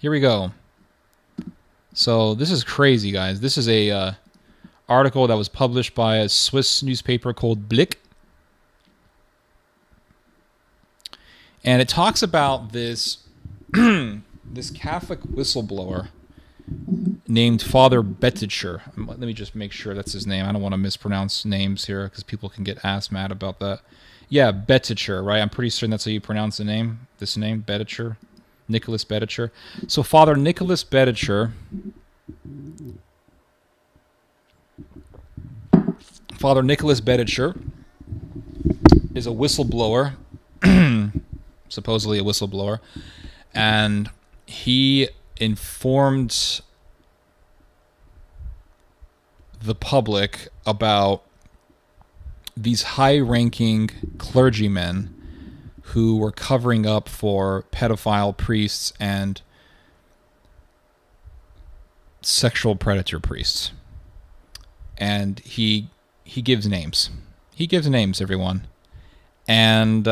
here we go. So this is crazy, guys. This is a article that was published by a Swiss newspaper called Blick. And it talks about this this Catholic whistleblower named Father Betticher. Let me just make sure that's his name. I don't want to mispronounce names here because people can get ass mad about that. Yeah, Betticher, right? I'm pretty certain that's how you pronounce the name. This name, Betticher. Nicholas Betticher. So Father Nicholas Betticher, is a whistleblower, supposedly a whistleblower, and he informed the public about these high-ranking clergymen who were covering up for pedophile priests and sexual predator priests. And he gives names. He gives names, everyone. And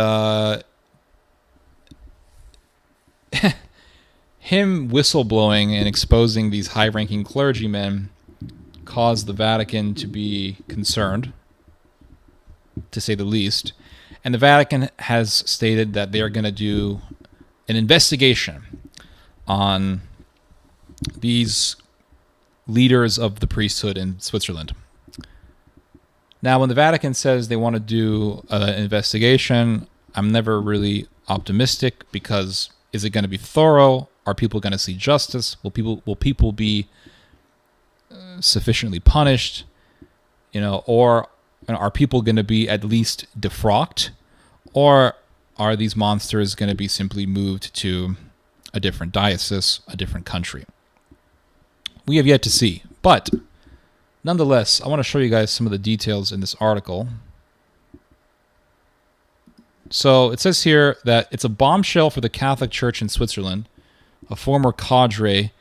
him whistleblowing and exposing these high-ranking clergymen caused the Vatican to be concerned, to say the least. And the Vatican has stated that they are going to do an investigation on these leaders of the priesthood in Switzerland. Now, when the Vatican says they want to do an investigation, I'm never really optimistic, because is it going to be thorough? Are people going to see justice? Will people be sufficiently punished? Or are people going to be at least defrocked? Or are these monsters going to be simply moved to a different diocese, a different country? We have yet to see. But nonetheless, I want to show you guys some of the details in this article. So it says here that it's a bombshell for the Catholic Church in Switzerland. A former cadre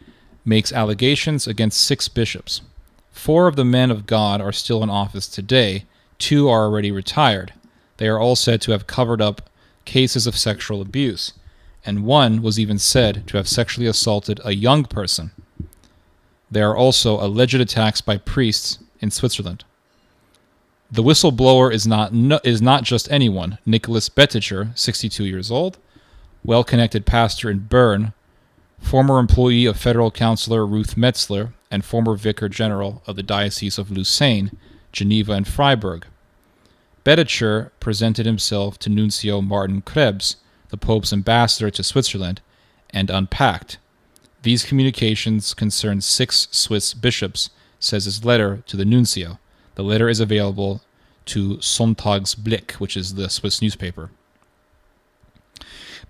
makes allegations against 6 bishops. 4 of the men of God are still in office today. 2 are already retired. They are all said to have covered up cases of sexual abuse, and 1 was even said to have sexually assaulted a young person. There are also alleged attacks by priests in Switzerland. The whistleblower is not just anyone. Nicholas Betticher, 62 years old, well-connected pastor in Bern, former employee of federal counselor Ruth Metzler, and former vicar general of the Diocese of Lucerne, Geneva, and Freiburg. Betticher presented himself to Nuncio Martin Krebs, the Pope's ambassador to Switzerland, and unpacked. These communications concern 6 Swiss bishops, says his letter to the nuncio. The letter is available to Sonntagsblick, which is the Swiss newspaper.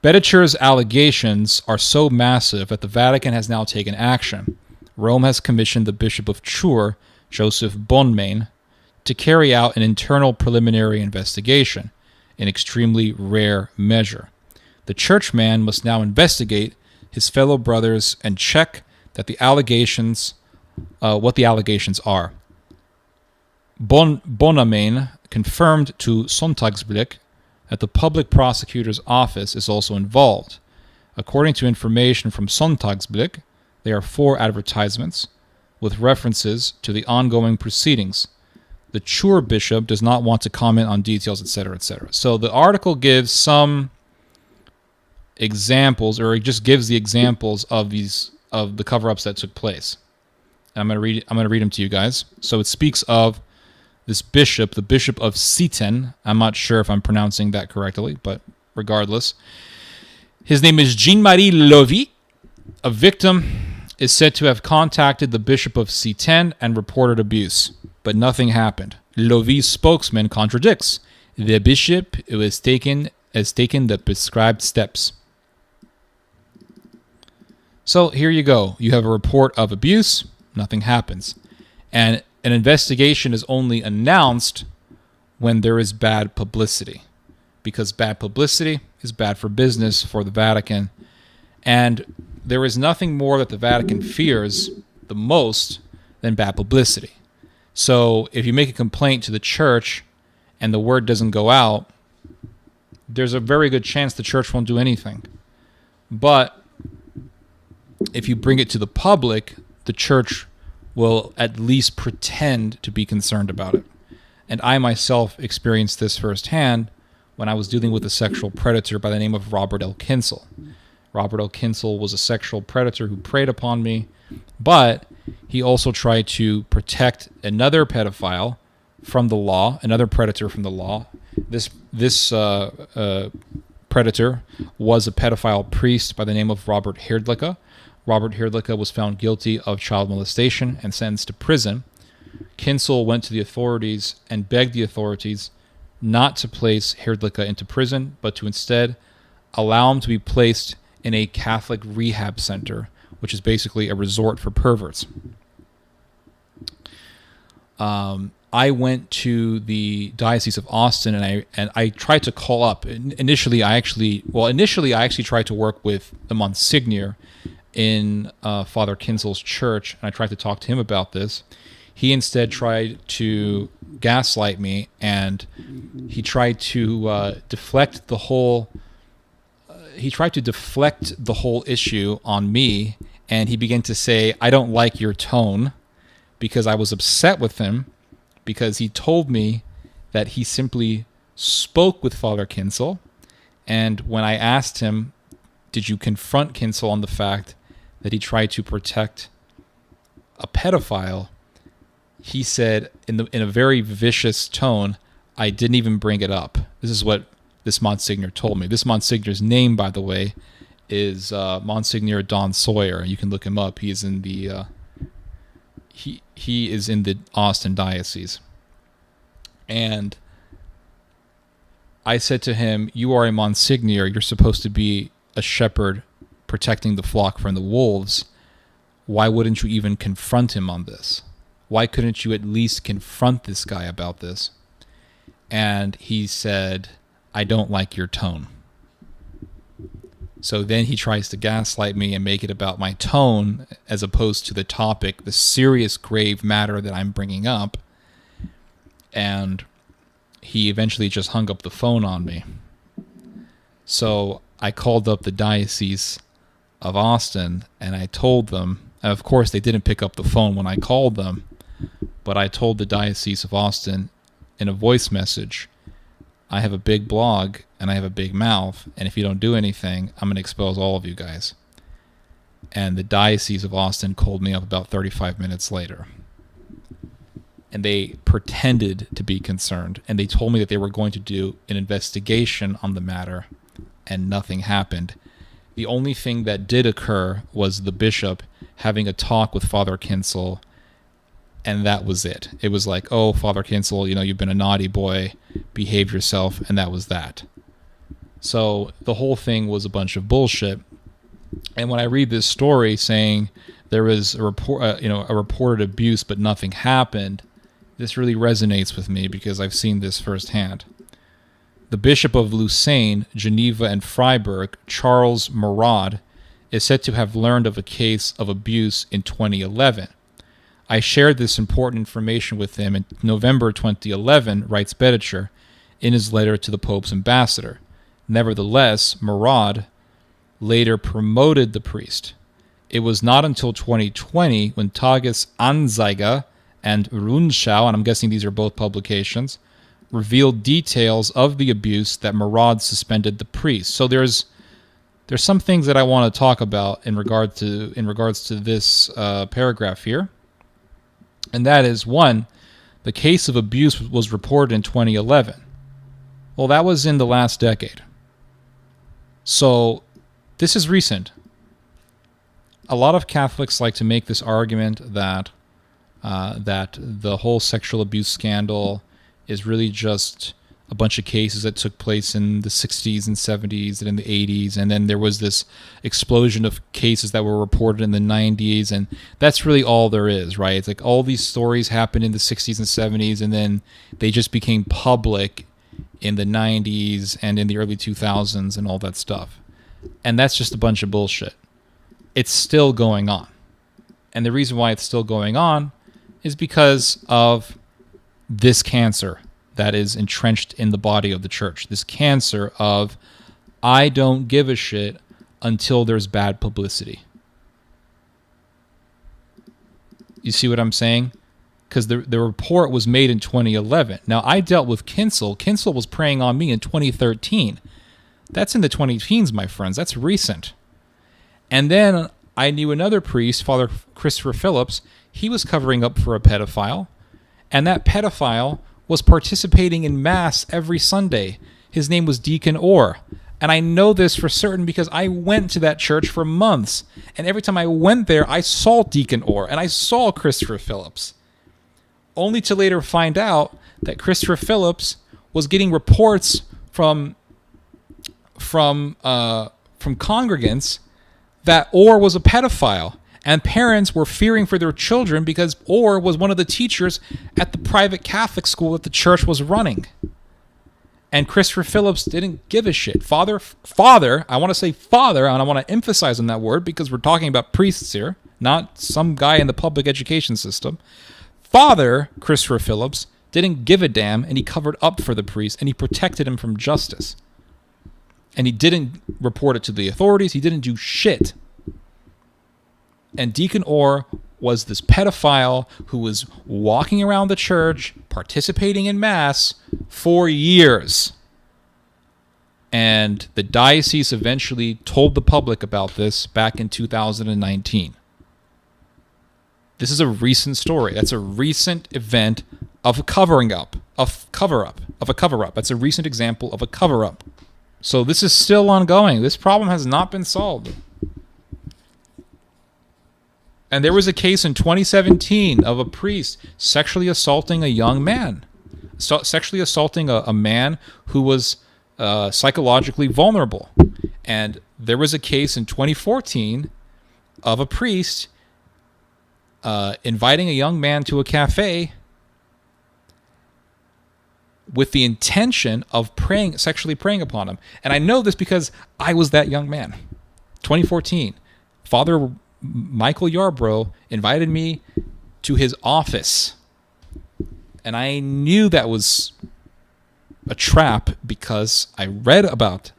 Betticher's allegations are so massive that the Vatican has now taken action. Rome has commissioned the Bishop of Chur, Joseph Bonmain, to carry out an internal preliminary investigation, an extremely rare measure. The churchman must now investigate his fellow brothers and check that the allegations, what the allegations are. Bonmain confirmed to Sonntagsblick that the public prosecutor's office is also involved. According to information from Sonntagsblick, there are 4 advertisements with references to the ongoing proceedings. The Chur bishop does not want to comment on details, etc., etc. So the article gives some examples, or it just gives the examples of the cover-ups that took place. And I'm going to read them to you guys. So it speaks of this bishop, the Bishop of Sitten. I'm not sure if I'm pronouncing that correctly, but regardless. His name is Jean-Marie Lovy. A victim is said to have contacted the Bishop of Sitten and reported abuse, but nothing happened. Lovy's spokesman contradicts. The bishop has taken the prescribed steps. So here you go. You have a report of abuse. Nothing happens. And an investigation is only announced when there is bad publicity, because bad publicity is bad for business for the Vatican. And there is nothing more that the Vatican fears the most than bad publicity. So if you make a complaint to the church and the word doesn't go out, there's a very good chance the church won't do anything. But if you bring it to the public, the church will at least pretend to be concerned about it. And I myself experienced this firsthand when I was dealing with a sexual predator by the name of Robert L. Kinsel. Robert L. Kinsel was a sexual predator who preyed upon me, but he also tried to protect another pedophile from the law, another predator from the law. This predator was a pedophile priest by the name of Robert Herdlicka. Robert Herdlicka was found guilty of child molestation and sentenced to prison. Kinsel went to the authorities and begged the authorities not to place Herdlicka into prison, but to instead allow him to be placed in a Catholic rehab center, which is basically a resort for perverts. I went to the Diocese of Austin and I tried to call up. Initially, I actually tried to work with the Monsignor in Father Kinsel's church, and I tried to talk to him about this. He instead tried to gaslight me, and he tried to deflect the whole issue on me, and he began to say, "I don't like your tone," because I was upset with him because he told me that he simply spoke with Father Kinsel, and when I asked him, "Did you confront Kinsel on the fact that he tried to protect a pedophile?" he said in a very vicious tone, "I didn't even bring it up." This is what this Monsignor told me. This Monsignor's name, by the way, is Monsignor Don Sawyer. You can look him up. He is in the he is in the Austin Diocese. And I said to him, "You are a Monsignor. You're supposed to be a shepherd protecting the flock from the wolves. Why wouldn't you even confront him on this? Why couldn't you at least confront this guy about this?" And he said, "I don't like your tone." So then he tries to gaslight me and make it about my tone as opposed to the topic, the serious, grave matter that I'm bringing up. And he eventually just hung up the phone on me. So I called up the Diocese of Austin and I told them, and of course they didn't pick up the phone when I called them, but I told the Diocese of Austin in a voice message, "I have a big blog and I have a big mouth, and if you don't do anything, I'm going to expose all of you guys." And the Diocese of Austin called me up about 35 minutes later. And they pretended to be concerned, and they told me that they were going to do an investigation on the matter, and nothing happened. The only thing that did occur was the bishop having a talk with Father Kinsel, and that was it. It was like, "Oh, Father Kinsel, you've been a naughty boy, behave yourself," and that was that. So the whole thing was a bunch of bullshit. And when I read this story saying there was a reported abuse but nothing happened, this really resonates with me because I've seen this firsthand. The Bishop of Lucerne, Geneva, and Freiburg, Charles Murad, is said to have learned of a case of abuse in 2011. I shared this important information with him in November 2011, writes Bedicher, in his letter to the Pope's ambassador. Nevertheless, Murad later promoted the priest. It was not until 2020 when Tages Anzeiger and Rundschau, and I'm guessing these are both publications, revealed details of the abuse that Murad suspended the priest. So there's some things that I want to talk about in regards to this paragraph here. And that is, one, the case of abuse was reported in 2011. Well, that was in the last decade. So this is recent. A lot of Catholics like to make this argument that the whole sexual abuse scandal is really just a bunch of cases that took place in the 60s and 70s and in the 80s, and then there was this explosion of cases that were reported in the 90s, and that's really all there is, right? It's like all these stories happened in the 60s and 70s, and then they just became public in the 90s and in the early 2000s and all that stuff. And that's just a bunch of bullshit. It's still going on. And the reason why it's still going on is because of this cancer that is entrenched in the body of the church. This cancer of, I don't give a shit until there's bad publicity. You see what I'm saying? Because the report was made in 2011. Now, I dealt with Kinsel. Kinsel was preying on me in 2013. That's in the 20 teens, my friends. That's recent. And then I knew another priest, Father Christopher Phillips. He was covering up for a pedophile. And that pedophile was participating in Mass every Sunday. His name was Deacon Orr. And I know this for certain because I went to that church for months. And every time I went there, I saw Deacon Orr and I saw Christopher Phillips. Only to later find out that Christopher Phillips was getting reports from congregants that Orr was a pedophile, and parents were fearing for their children because Orr was one of the teachers at the private Catholic school that the church was running. And Christopher Phillips didn't give a shit. Father, I want to say father, and I want to emphasize on that word because we're talking about priests here, not some guy in the public education system. Father Christopher Phillips didn't give a damn, and he covered up for the priest, and he protected him from justice. And he didn't report it to the authorities. He didn't do shit. And Deacon Orr was this pedophile who was walking around the church, participating in Mass for years. And the diocese eventually told the public about this back in 2019. This is a recent story. That's a recent event of a cover-up. That's a recent example of a cover-up. So this is still ongoing. This problem has not been solved. And there was a case in 2017 of a priest sexually assaulting a young man. Sexually assaulting a man who was psychologically vulnerable. And there was a case in 2014 of a priest inviting a young man to a cafe with the intention of sexually preying upon him. And I know this because I was that young man. 2014, Father Michael Yarbrough invited me to his office. And I knew that was a trap because I read about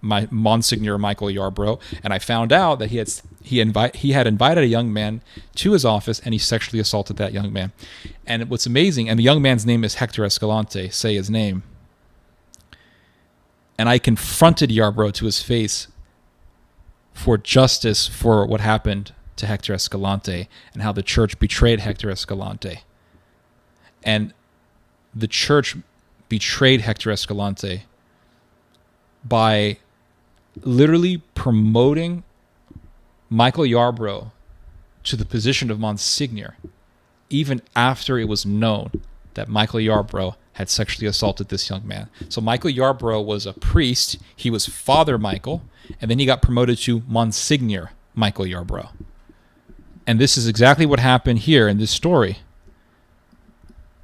Monsignor Michael Yarbrough, and I found out that he had invited a young man to his office, and he sexually assaulted that young man. And what's amazing, and the young man's name is Hector Escalante, say his name. And I confronted Yarbrough to his face for justice for what happened to Hector Escalante and how the church betrayed Hector Escalante. And the church betrayed Hector Escalante by literally promoting Michael Yarbrough to the position of Monsignor, even after it was known that Michael Yarbrough had sexually assaulted this young man. So Michael Yarbrough was a priest. He was Father Michael, and then he got promoted to Monsignor Michael Yarbrough. And this is exactly what happened here in this story.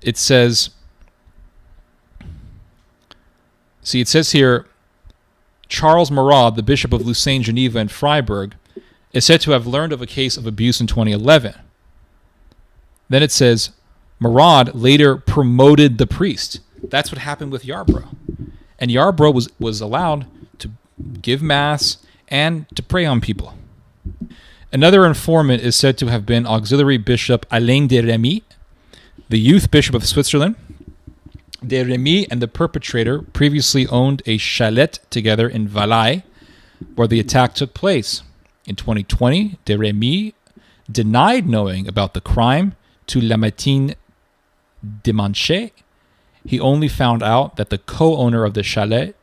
It says, it says here, Charles Marad, the Bishop of Lucerne, Geneva, and Freiburg, is said to have learned of a case of abuse in 2011. Then it says, Marad later promoted the priest. That's what happened with Yarbrough. And Yarbrough was allowed to give Mass and to pray on people. Another informant is said to have been Auxiliary Bishop Alain de Remy, the youth bishop of Switzerland. De Remy and the perpetrator previously owned a chalet together in Valais, where the attack took place. In 2020, De Remy denied knowing about the crime to La Matin Dimanche. He only found out that the co-owner of the chalet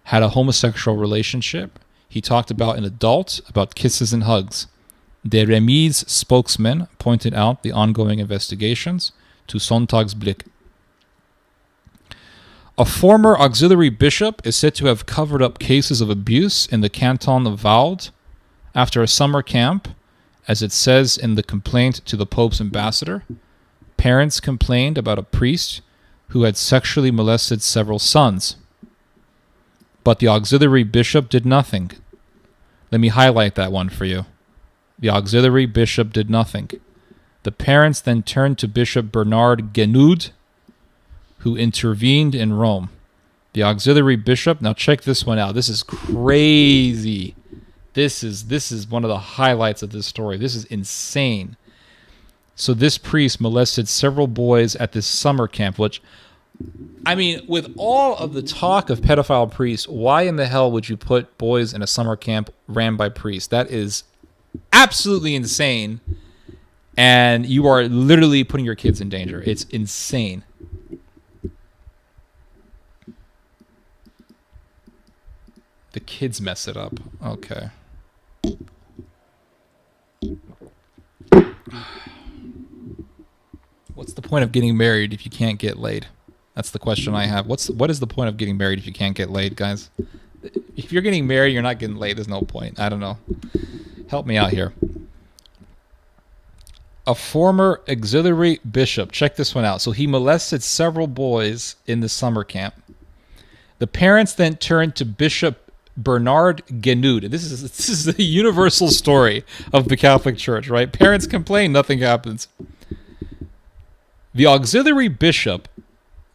had a homosexual relationship. He talked about an adult, about kisses and hugs. De Remy's spokesman pointed out the ongoing investigations to Sonntagsblick. A former auxiliary bishop is said to have covered up cases of abuse in the canton of Vaud after a summer camp, as it says in the complaint to the Pope's ambassador. Parents complained about a priest who had sexually molested several sons. But the auxiliary bishop did nothing. Let me highlight that one for you. The auxiliary bishop did nothing. The parents then turned to Bishop Bernard Guénoud, who intervened in Rome. The auxiliary bishop, now check this one out. This is crazy. This is one of the highlights of this story. This is insane. So this priest molested several boys at this summer camp, which, I mean, with all of the talk of pedophile priests, why in the hell would you put boys in a summer camp ran by priests? That is absolutely insane. And you are literally putting your kids in danger. It's insane. The kids mess it up. Okay. What's the point of getting married if you can't get laid? That's the question I have. What is the point of getting married if you can't get laid, guys? If you're getting married, you're not getting laid. There's no point. I don't know. Help me out here. A former auxiliary bishop. Check this one out. So he molested several boys in the summer camp. The parents then turned to Bishop Bernard Genud. This is the universal story of the Catholic Church, right? Parents complain, nothing happens. The auxiliary bishop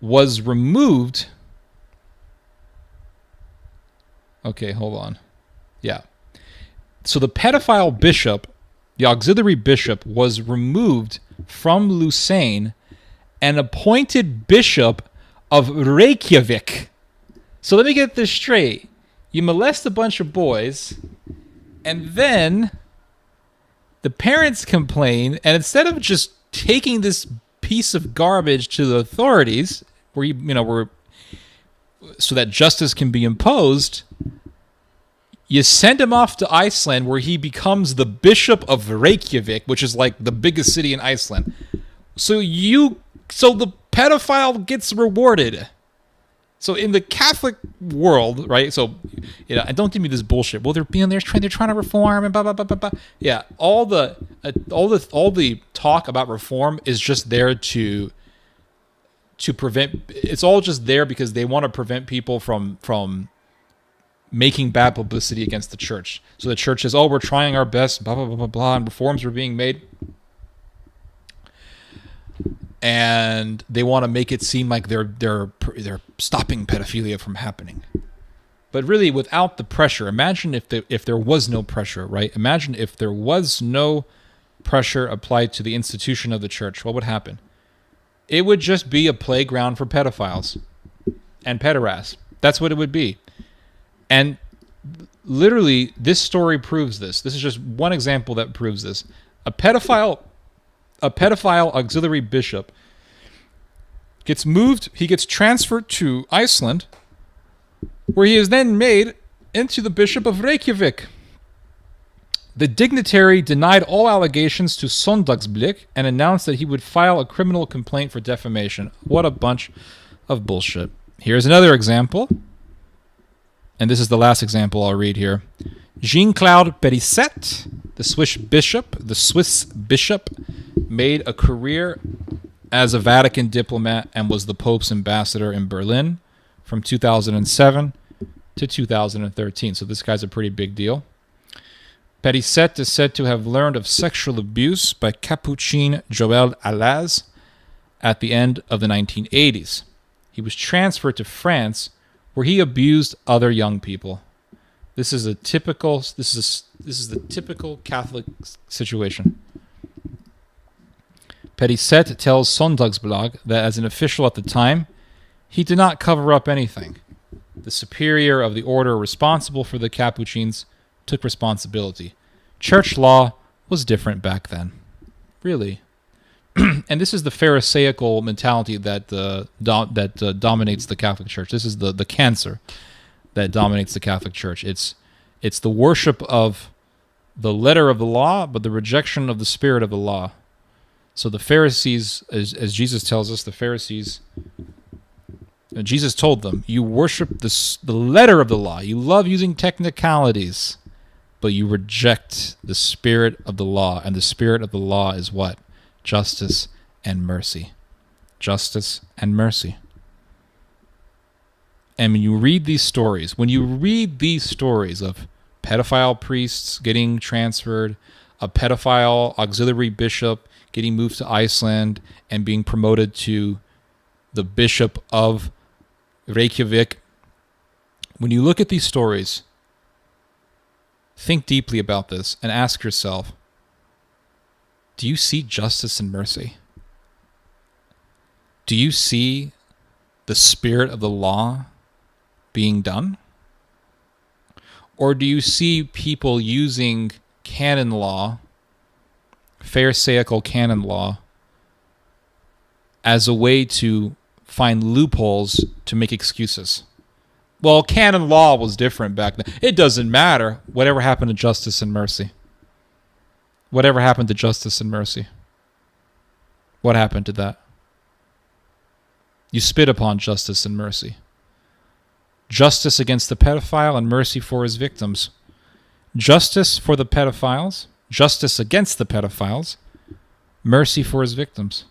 was removed. Okay, hold on. Yeah. So the pedophile bishop, the auxiliary bishop, was removed from Lucerne and appointed bishop of Reykjavik. So let me get this straight. You molest a bunch of boys, and then the parents complain, and instead of just taking this piece of garbage to the authorities, so that justice can be imposed, you send him off to Iceland, where he becomes the bishop of Reykjavik, which is like the biggest city in Iceland. So the pedophile gets rewarded. So in the Catholic world, right? So, and don't give me this bullshit. Well, they're trying to reform and blah blah blah blah blah. Yeah, all the talk about reform is just there to prevent. It's all just there because they want to prevent people from making bad publicity against the church. So the church says, "Oh, we're trying our best," blah blah blah blah blah, and reforms are being made. And they want to make it seem like they're stopping pedophilia from happening. But really, without the pressure, imagine if there was no pressure, right? Imagine if there was no pressure applied to the institution of the church, what would happen? It would just be a playground for pedophiles and pederasts. That's what it would be. And literally, this story proves this. This is just one example that proves this. A pedophile auxiliary bishop gets moved. He gets transferred to Iceland, where he is then made into the bishop of Reykjavik. The dignitary denied all allegations to Sondagsblick and announced that he would file a criminal complaint for defamation. What a bunch of bullshit. Here's another example. And this is the last example I'll read here. Jean-Claude Périsset, the Swiss bishop, made a career as a Vatican diplomat and was the Pope's ambassador in Berlin from 2007 to 2013. So this guy's a pretty big deal. Périsset is said to have learned of sexual abuse by Capuchin Joël Alaz at the end of the 1980s. He was transferred to France, where he abused other young people. This is the typical Catholic situation. Périsset tells Sondagsblad that as an official at the time, he did not cover up anything. The superior of the order responsible for the Capuchins took responsibility. Church law was different back then. Really. And this is the Pharisaical mentality that dominates the Catholic Church. This is the cancer that dominates the Catholic Church. It's the worship of the letter of the law, but the rejection of the spirit of the law. So the Pharisees, as Jesus tells us, the Pharisees, Jesus told them, you worship the letter of the law. You love using technicalities, but you reject the spirit of the law. And the spirit of the law is what? Justice and mercy. Justice and mercy. And when you read these stories of pedophile priests getting transferred, a pedophile auxiliary bishop getting moved to Iceland and being promoted to the bishop of Reykjavik, when you look at these stories, think deeply about this and ask yourself, Do you see justice and mercy? Do you see the spirit of the law being done? Or do you see people using canon law, Pharisaical canon law, as a way to find loopholes to make excuses? Well, canon law was different back then. It doesn't matter. Whatever happened to justice and mercy? Whatever happened to justice and mercy? What happened to that? You spit upon justice and mercy. Justice against the pedophile and mercy for his victims. Justice for the pedophiles, justice against the pedophiles, mercy for his victims.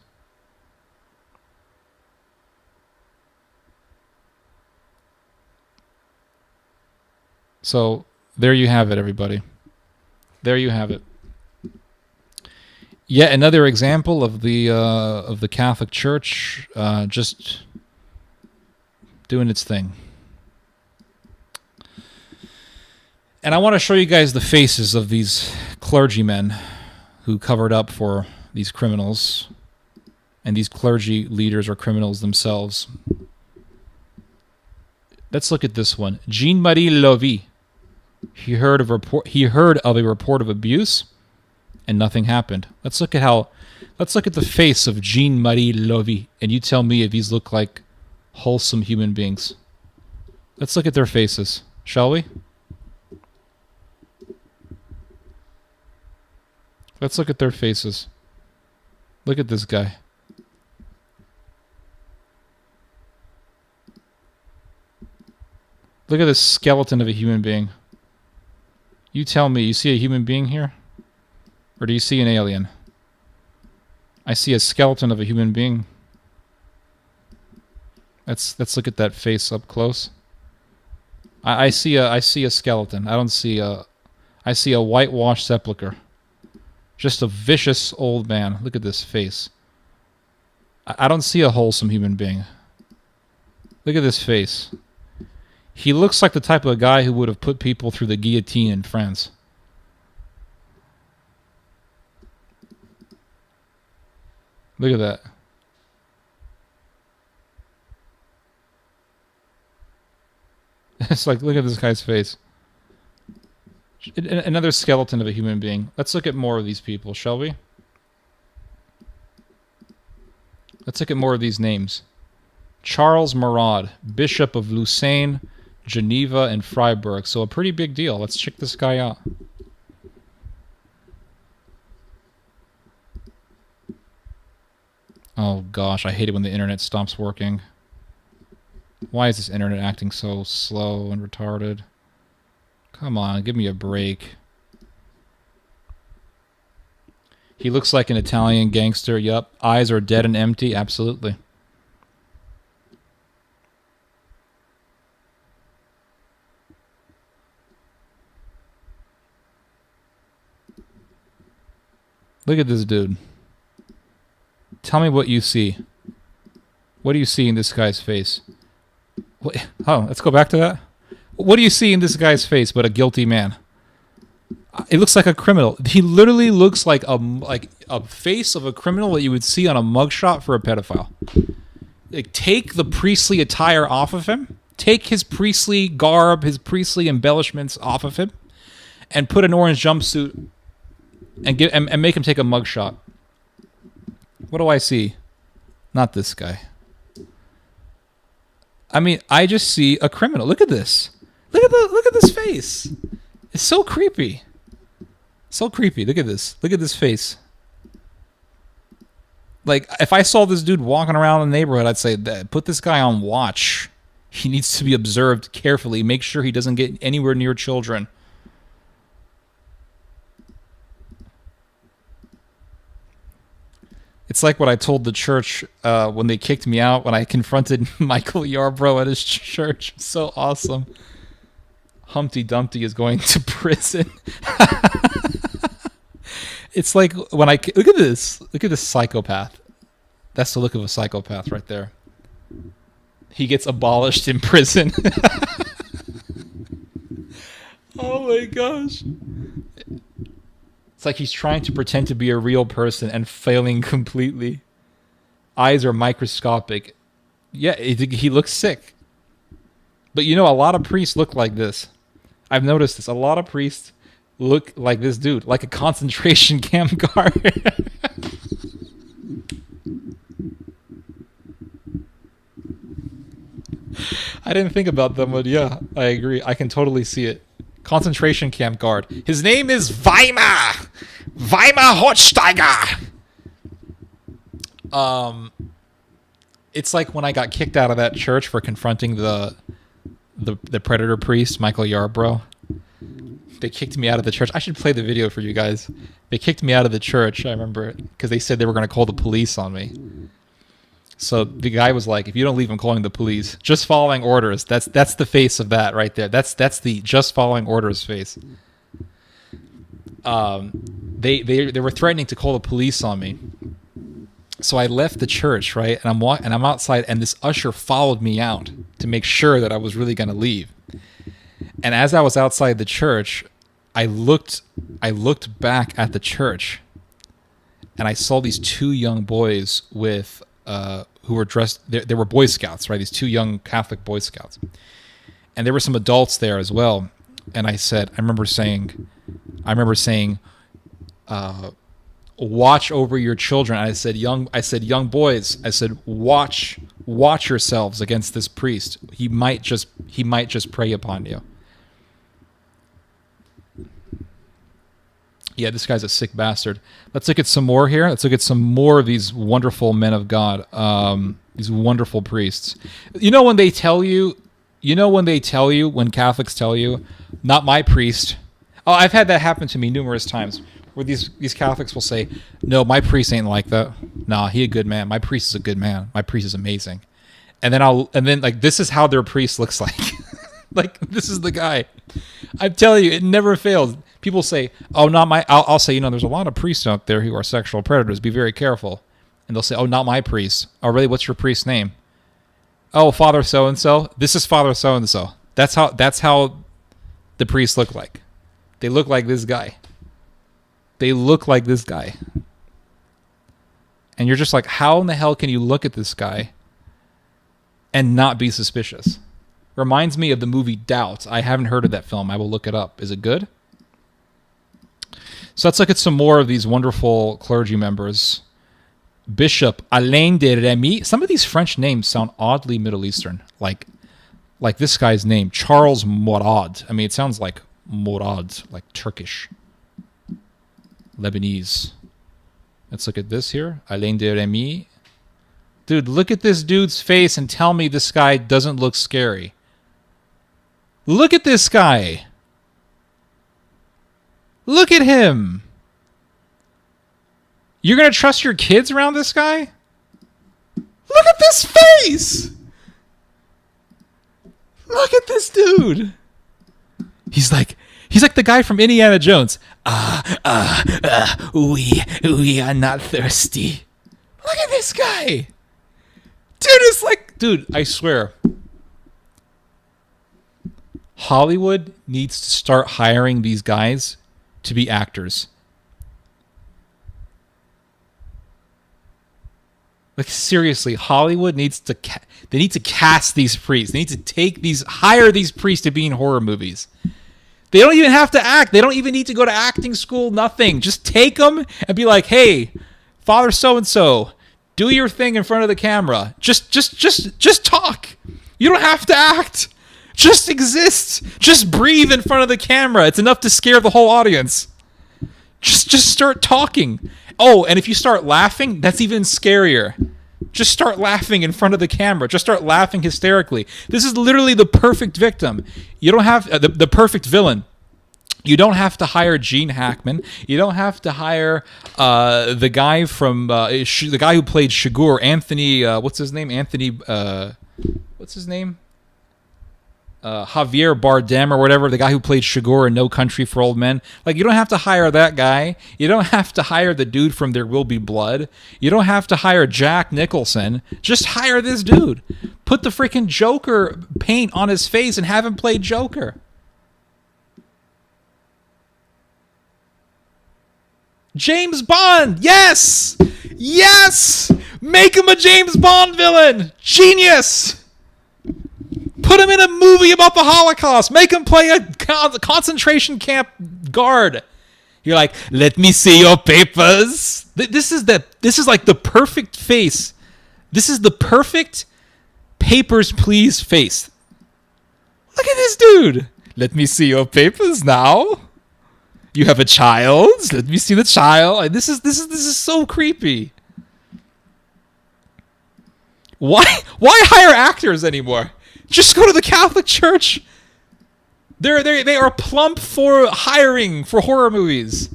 So there you have it, everybody. There you have it. Yet another example of the Catholic Church just doing its thing. And I want to show you guys the faces of these clergymen who covered up for these criminals, and these clergy leaders are criminals themselves. Let's look at this one. Jean-Marie Lovy. He heard of a report of abuse, and nothing happened. Let's look at the face of Jean-Marie Lovy, and you tell me if these look like wholesome human beings. Let's look at their faces, shall we? Let's look at their faces. Look at this guy. Look at this skeleton of a human being. You tell me, you see a human being here? Or do you see an alien? I see a skeleton of a human being. Let's look at that face up close. I see a skeleton. I see a whitewashed sepulcher. Just a vicious old man. Look at this face. I don't see a wholesome human being. Look at this face. He looks like the type of guy who would have put people through the guillotine in France. Look at that. It's like, look at this guy's face. Another skeleton of a human being. Let's look at more of these people, shall we? Let's look at more of these names. Charles Marad, Bishop of Lucerne, Geneva, and Freiburg. So a pretty big deal. Let's check this guy out. Oh gosh, I hate it when the internet stops working. Why is this internet acting so slow and retarded? Come on, give me a break. He looks like an Italian gangster. Yup. Eyes are dead and empty. Absolutely. Look at this dude. Tell me what you see. What do you see in this guy's face? What? Oh, let's go back to that. What do you see in this guy's face but a guilty man? It looks like a criminal. He literally looks like a face of a criminal that you would see on a mugshot for a pedophile. Like, take the priestly attire off of him. Take his priestly garb, his priestly embellishments off of him, and put an orange jumpsuit and make him take a mugshot. What do I see? Not this guy. I mean, I just see a criminal. Look at this. Look at this face. It's so creepy. So creepy. Look at this. Look at this face. Like, if I saw this dude walking around the neighborhood, I'd say, put this guy on watch. He needs to be observed carefully. Make sure he doesn't get anywhere near children. It's like what I told the church when they kicked me out, when I confronted Michael Yarbrough at his church. So awesome. Humpty Dumpty is going to prison. It's like when I... Look at this. Look at this psychopath. That's the look of a psychopath right there. He gets abolished in prison. Oh my gosh. It's like he's trying to pretend to be a real person and failing completely. Eyes are microscopic. Yeah, he looks sick. But you know, a lot of priests look like this. I've noticed this. A lot of priests look like this dude, like a concentration camp guard. I didn't think about them, but yeah, I agree. I can totally see it. Concentration camp guard. His name is Weimar Hortsteiger. It's like when I got kicked out of that church for confronting the predator priest, Michael Yarbrough. They kicked me out of the church. I should play the video for you guys. They kicked me out of the church, I remember, because they said they were going to call the police on me. So the guy was like, if you don't leave, I'm calling the police. Just following orders. That's the face of that right there. That's the just following orders face. They were threatening to call the police on me. So I left the church, right? And I'm outside, and this usher followed me out to make sure that I was really going to leave. And as I was outside the church, I looked back at the church, and I saw these two young boys with who were dressed. They were Boy Scouts, right? These two young Catholic Boy Scouts, and there were some adults there as well. And I remember saying, watch over your children. I said, young boys. I said, watch yourselves against this priest. He might just prey upon you. Yeah, this guy's a sick bastard. Let's look at some more here. Let's look at some more of these wonderful men of God, these wonderful priests. You know when Catholics tell you, not my priest. Oh, I've had that happen to me numerous times, where these Catholics will say, no, my priest ain't like that. Nah, he a good man. My priest is a good man. My priest is amazing. And then like, this is how their priest looks like. Like, this is the guy. I'm telling you, it never fails. People say, oh, not my, I'll say, there's a lot of priests out there who are sexual predators. Be very careful. And they'll say, oh, not my priest. Oh, really? What's your priest's name? Oh, Father so-and-so. This is Father so-and-so. That's how the priests look like. They look like this guy. And you're just like, how in the hell can you look at this guy and not be suspicious? Reminds me of the movie Doubt. I haven't heard of that film. I will look it up. Is it good? So let's look at some more of these wonderful clergy members. Bishop Alain de Remy. Some of these French names sound oddly Middle Eastern. Like this guy's name, Charles Morad. I mean, it sounds like Morad, like Turkish. Lebanese. Let's look at this here. Alain de Remy. Dude, look at this dude's face and tell me this guy doesn't look scary. Look at this guy. Look at him. You're going to trust your kids around this guy? Look at this face. Look at this dude. He's like the guy from Indiana Jones. We are not thirsty. Look at this guy. Dude, I swear. Hollywood needs to start hiring these guys to be actors. Like, seriously, Hollywood needs to they need to cast these priests. They need to hire these priests to be in horror movies. They don't even have to act. They don't even need to go to acting school, nothing. Just take them and be like, "Hey, Father so-and-so, do your thing in front of the camera. Just talk. You don't have to act. Just exist. Just breathe in front of the camera. It's enough to scare the whole audience. Just start talking. Oh, and if you start laughing, that's even scarier. Just start laughing in front of the camera. Just start laughing hysterically. This is literally the perfect victim. You don't have the perfect villain. You don't have to hire Gene Hackman. You don't have to hire the guy from the guy who played Shigur, Anthony. What's his name? Javier Bardem or whatever, the guy who played Shigur in No Country for Old Men. Like, you don't have to hire that guy. You don't have to hire the dude from There Will Be Blood. You don't have to hire Jack Nicholson. Just hire this dude. Put the freaking Joker paint on his face and have him play Joker. James Bond. Yes. Yes. Make him a James Bond villain. Genius. Put him in a movie about the Holocaust. Make him play a concentration camp guard. You're like, let me see your papers. This is like the perfect face. This is the perfect papers, please face. Look at this dude. Let me see your papers now. You have a child. Let me see the child. This is so creepy. Why hire actors anymore? Just go to the Catholic Church. They are plump for hiring for horror movies.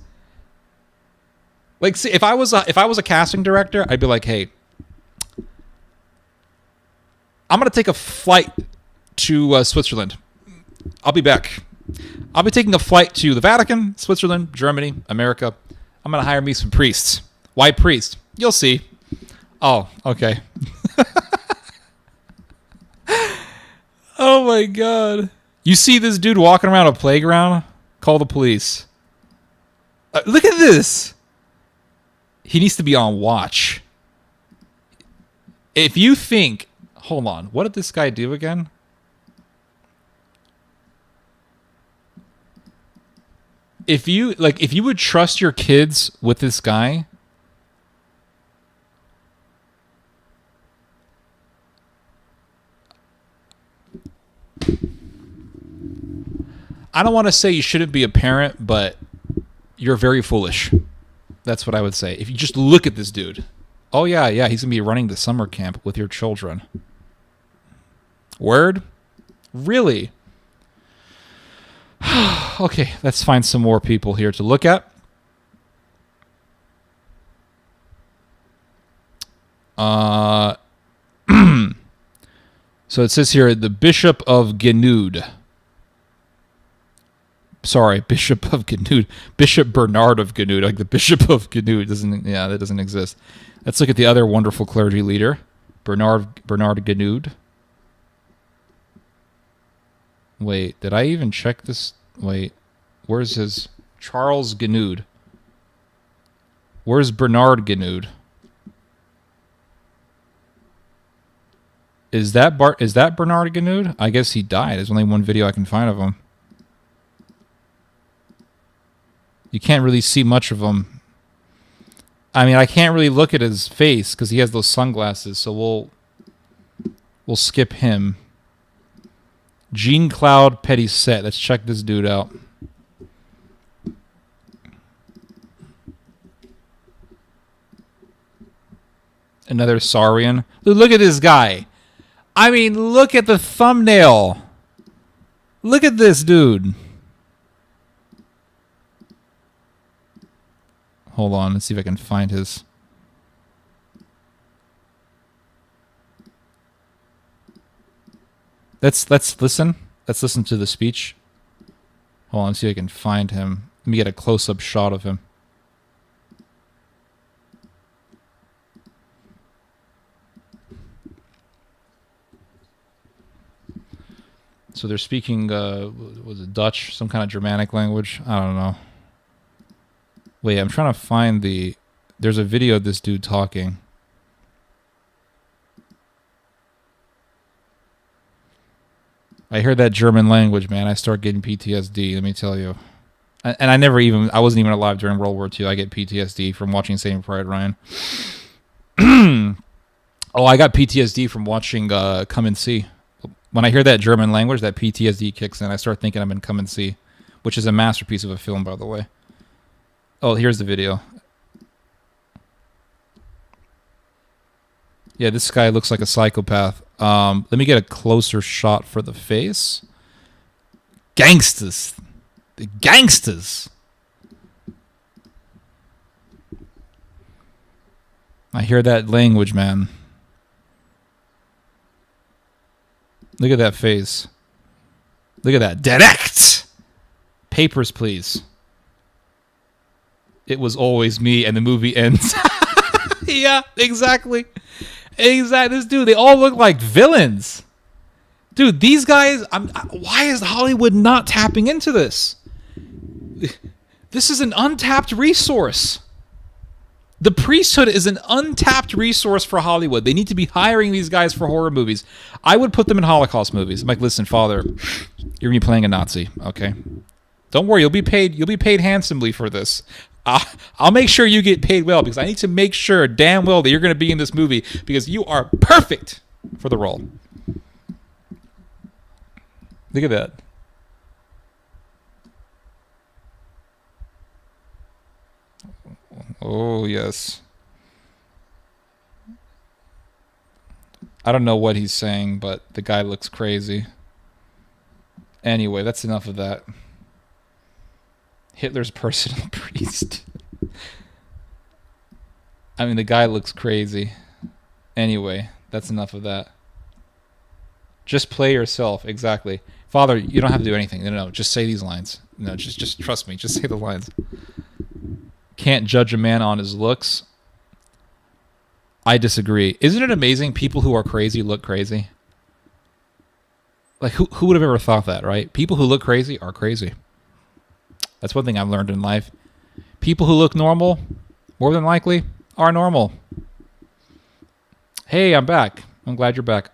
Like, see, if I was a casting director, I'd be like, hey, I'm gonna take a flight to Switzerland. I'll be back. I'll be taking a flight to the Vatican, Switzerland, Germany, America. I'm gonna hire me some priests. Why priests? You'll see. Oh, okay. Oh my god. You see this dude walking around a playground? Call the police. Look at this. He needs to be on watch. If you think... Hold on. What did this guy do again? If you would trust your kids with this guy... I don't want to say you shouldn't be a parent, but you're very foolish. That's what I would say. If you just look at this dude. Oh, yeah, he's going to be running the summer camp with your children. Word? Really? Okay, let's find some more people here to look at. So it says here, the Bishop of Gnud. Sorry, Bishop of Gnud. Bishop Bernard of Gnud. Like the Bishop of Gnud that doesn't exist. Let's look at the other wonderful clergy leader, Bernard Gnud. Wait, did I even check this? Wait, where's his Charles Gnud? Where's Bernard Gnud? Is that Bernard Gnud? I guess he died. There's only one video I can find of him. You can't really see much of him. I mean, I can't really look at his face because he has those sunglasses, so we'll skip him. Jean-Claude Petitset. Let's check this dude out. Another Saurian. Look at this guy. I mean, look at the thumbnail. Look at this dude. Hold on, let's see if I can find his... Let's listen. Let's listen to the speech. Hold on, let's see if I can find him. Let me get a close-up shot of him. So they're speaking, was it Dutch? Some kind of Germanic language? I don't know. Wait, I'm trying to find the... There's a video of this dude talking. I hear that German language, man. I start getting PTSD, let me tell you. And I wasn't even alive during World War II. I get PTSD from watching Saving Private Ryan. Oh, I got PTSD from watching Come and See. When I hear that German language, that PTSD kicks in. I start thinking I'm in Come and See, which is a masterpiece of a film, by the way. Oh, here's the video. Yeah, this guy looks like a psychopath. Let me get a closer shot for the face. Gangsters. The gangsters. I hear that language, man. Look at that face. Look at that. Direct! Papers, please. It was always me, and the movie ends. Yeah, exactly. Exactly. This dude, they all look like villains. Dude, these guys, why is Hollywood not tapping into this? This is an untapped resource. The priesthood is an untapped resource for Hollywood. They need to be hiring these guys for horror movies. I would put them in Holocaust movies. I'm like, listen, Father, you're gonna be playing a Nazi, okay? Don't worry, you'll be paid. You'll be paid handsomely for this. I'll make sure you get paid well because I need to make sure damn well that you're gonna be in this movie because you are perfect for the role. Look at that. Oh, yes. I don't know what he's saying, but the guy looks crazy. Anyway, that's enough of that. Hitler's personal priest. I mean, the guy looks crazy. Anyway, that's enough of that. Just play yourself, exactly. Father, you don't have to do anything. No, just say these lines. No, just trust me. Just say the lines. Can't judge a man on his looks. I disagree. Isn't it amazing people who are crazy look crazy? Like, who would have ever thought that, right? People who look crazy are crazy. That's one thing I've learned in life. People who look normal, more than likely, are normal. Hey, I'm back. I'm glad you're back.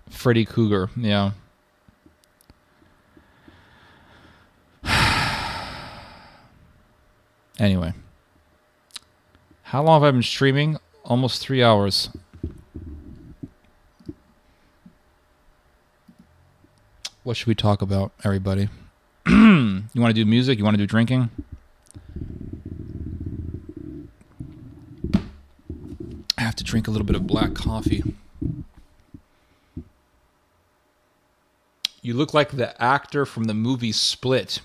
Freddy Krueger, yeah. Anyway. How long have I been streaming? Almost 3 hours. What should we talk about, everybody? You want to do music? You want to do drinking? I have to drink a little bit of black coffee. You look like the actor from the movie Split.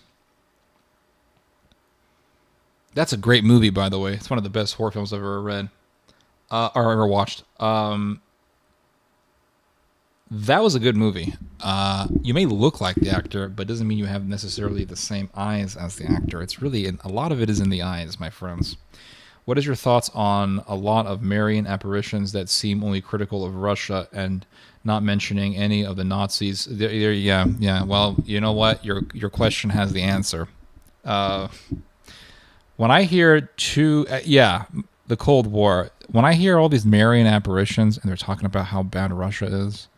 That's a great movie, by the way. It's one of the best horror films I've ever read. Or ever watched. That was a good movie. You may look like the actor, but it doesn't mean you have necessarily the same eyes as the actor. It's really, a lot of it is in the eyes, my friends. What is your thoughts on a lot of Marian apparitions that seem only critical of Russia and not mentioning any of the Nazis? Yeah. Well, you know what? Your question has the answer. When I hear the Cold War, when I hear all these Marian apparitions and they're talking about how bad Russia is,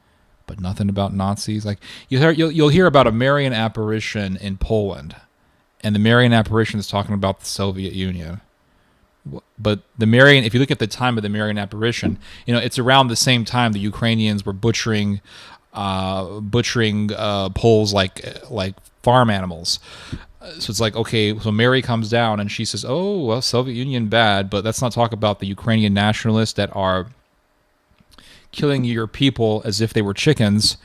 but nothing about Nazis, like you'll hear about a Marian apparition in Poland, and the Marian apparition is talking about the Soviet Union. But the Marian, if you look at the time of the Marian apparition, it's around the same time the Ukrainians were butchering Poles like farm animals. So it's like, okay, so Mary comes down and she says, oh, well, Soviet Union bad, but let's not talk about the Ukrainian nationalists that are killing your people as if they were chickens.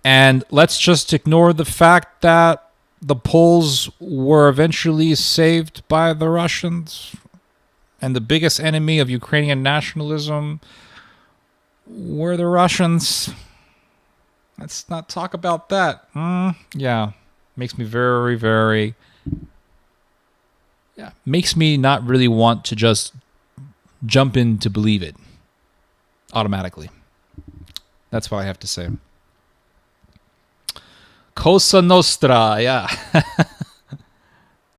And let's just ignore the fact that the Poles were eventually saved by the Russians. And the biggest enemy of Ukrainian nationalism were the Russians. Let's not talk about that. Yeah. Makes me very, very... Yeah. Makes me not really want to just jump in to believe it. Automatically. That's what I have to say. Cosa Nostra, yeah.